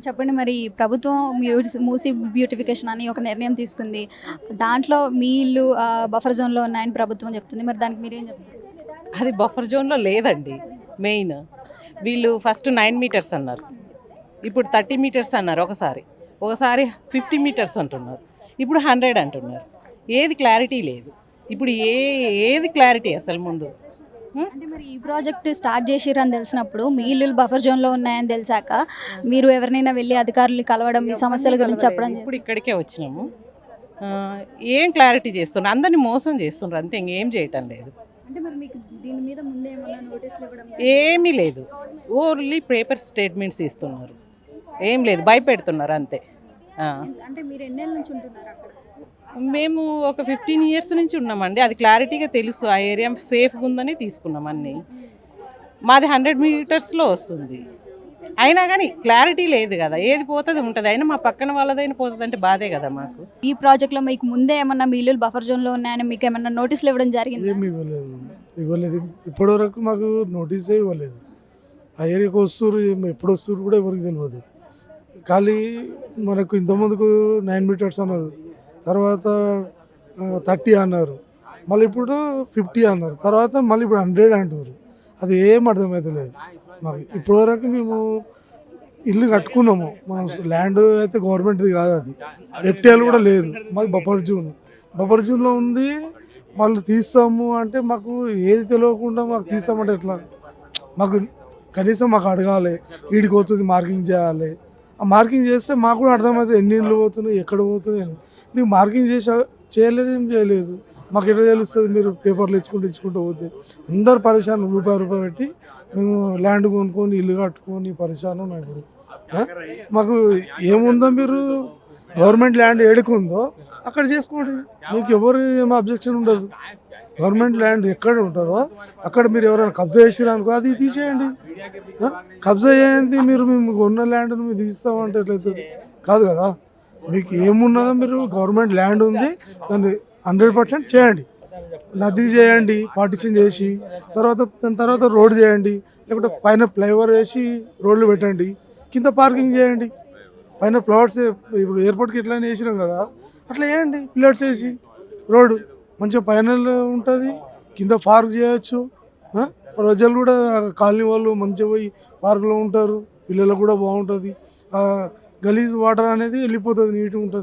చెప్పండి మరి ప్రభుత్వం మూసీ బ్యూటిఫికేషన్ అని ఒక నిర్ణయం తీసుకుంది. దాంట్లో మీ ఇల్లు బఫర్ జోన్‌లో ఉన్నాయని ప్రభుత్వం చెప్తుంది. మరి దానికి మీరేం చెప్తారు? అది బఫర్ జోన్‌లో లేదండి మెయిన్. వీళ్ళు ఫస్ట్ 9 మీటర్స్ అన్నారు. ఇప్పుడు 30 మీటర్స్ అన్నారు ఒకసారి. ఒకసారి 50 మీటర్స్ అంటున్నారు. ఇప్పుడు 100 అంటున్నారు. ఏది క్లారిటీ లేదు. ఇప్పుడు ఏది క్లారిటీ అసలు ముందు? అంటే మరి ఈ ప్రాజెక్ట్ స్టార్ట్ చేసిర్రని తెలిసినప్పుడు మీ ఇల్లులు బఫర్ జోన్‌లో ఉన్నాయని తెలిసాక మీరు ఎవరినైనా వెళ్ళి అధికారుల్ని కలవడం, ఈ సమస్యల గురించి చెప్పడం ఇప్పుడు ఇక్కడికే వచ్చినాము. ఏం క్లారిటీ చేస్తున్నారు? అందరిని మోసం చేస్తున్నారు అంతే, ఇంకేం చేయటం లేదు. అంటే మరి మీకు దీని మీద ముందే ఏమన్నా నోటీసులు ఇవ్వడం ఏమీ లేదు. ఓన్లీ పేపర్ స్టేట్మెంట్స్ ఇస్తున్నారు. ఏం లేదు, భయపెడుతున్నారు అంతే. అంటే మీరు ఎన్నేళ్ళ నుంచి ఉంటున్నారు అక్కడ? మేము ఒక 15 ఇయర్స్ నుంచి ఉన్నామండి. అది క్లారిటీగా తెలుసు. ఆ ఏరియా సేఫ్గా ఉందని తీసుకున్నాం అన్నీ. మాది 100 మీటర్స్లో వస్తుంది. అయినా కానీ క్లారిటీ లేదు కదా. ఏది పోతుంది ఉంటుంది. అయినా మా పక్కన వాళ్ళదైనా పోతుంది అంటే బాధే కదా మాకు. ఈ ప్రాజెక్ట్లో మీకు ముందే ఏమన్నా మీ ఇల్లులు బఫర్ జోన్‌లో ఉన్నాయని మీకు ఏమన్నా నోటీసులు ఇవ్వడం జరిగిందా? ఏమి ఇవ్వలేదు. ఇప్పటివరకు మాకు నోటీసే ఇవ్వలేదు. ఆ ఏరియాకి వస్తున్నారు, ఎప్పుడు వస్తున్నారు కూడా ఎవరికి తెలియదు. ఖాళీ మనకు ఇంతకుముందుకు 9 మీటర్స్ అన్నారు, తర్వాత 30 అన్నారు, మళ్ళీ ఇప్పుడు 50 అన్నారు, తర్వాత మళ్ళీ ఇప్పుడు 100 అంటారు. అది ఏం అర్థమవుతలేదు మాకు. ఇప్పటివరకు మేము ఇల్లు కట్టుకున్నాము. మనం ల్యాండ్ అయితే గవర్నమెంట్ది కాదు, అది ఎఫ్టీఎల్ కూడా లేదు. మాది బఫర్ జోన్లో ఉంది. వాళ్ళు తీస్తాము అంటే మాకు ఏది తెలియకుండా మాకు తీస్తామంటే ఎట్లా? మాకు కనీసం మాకు అడగాలి, వీడికి పోతుంది మార్కింగ్ చేయాలి. ఆ మార్కింగ్ చేస్తే మాకు కూడా అర్థమవుతుంది ఎన్ని ఇళ్ళు పోతున్నాయి, ఎక్కడ పోతున్నాయి. నీకు మార్కింగ్ చేయలేదు, ఏం చేయలేదు. మాకు ఎట్లా తెలుస్తుంది? మీరు పేపర్లు ఇచ్చుకుంటూ పోతే అందరు పరిశాన్. రూపాయి పెట్టి మేము ల్యాండ్ కొనుక్కొని ఇల్లు కట్టుకొని పరిశాన్ ఉన్నాం. ఇప్పుడు మాకు ఏముందో, మీరు గవర్నమెంట్ ల్యాండ్ ఏడుకుందో అక్కడ చేసుకోండి. మీకు ఎవరు ఏం అబ్జెక్షన్ ఉండదు. గవర్నమెంట్ ల్యాండ్ ఎక్కడ ఉంటుందో అక్కడ మీరు ఎవరైనా కబ్జా చేసిరనుకో అది తీసేయండి. కబ్జా చేయండి. మీరు మేము ఉన్న ల్యాండ్ను మీరు తీస్తామంటే ఎట్లయితుంది? కాదు కదా. మీకు ఏమున్నదో, మీరు గవర్నమెంట్ ల్యాండ్ ఉంది, దాన్ని 100% చేయండి. నది చేయండి, పార్టిషన్ చేసి, దాని తర్వాత రోడ్ చేయండి, లేకపోతే పైన ఫ్లైఓవర్ వేసి రోడ్లు పెట్టండి, కింద పార్కింగ్ చేయండి. పైన ఫ్లవర్స్ ఇప్పుడు ఎయిర్పోర్ట్కి ఎట్లయినా వేసినాం కదా, అట్లా వేయండి. పిల్లర్స్ వేసి రోడ్డు మంచిగా పైన ఉంటుంది, కింద పార్క్ చేయొచ్చు. ప్రజలు కూడా కాలనీ వాళ్ళు మంచిగా పోయి పార్కులో ఉంటారు, పిల్లలకు కూడా బాగుంటుంది. గలీజ్ వాటర్ అనేది వెళ్ళిపోతుంది, నీట్గా ఉంటుంది.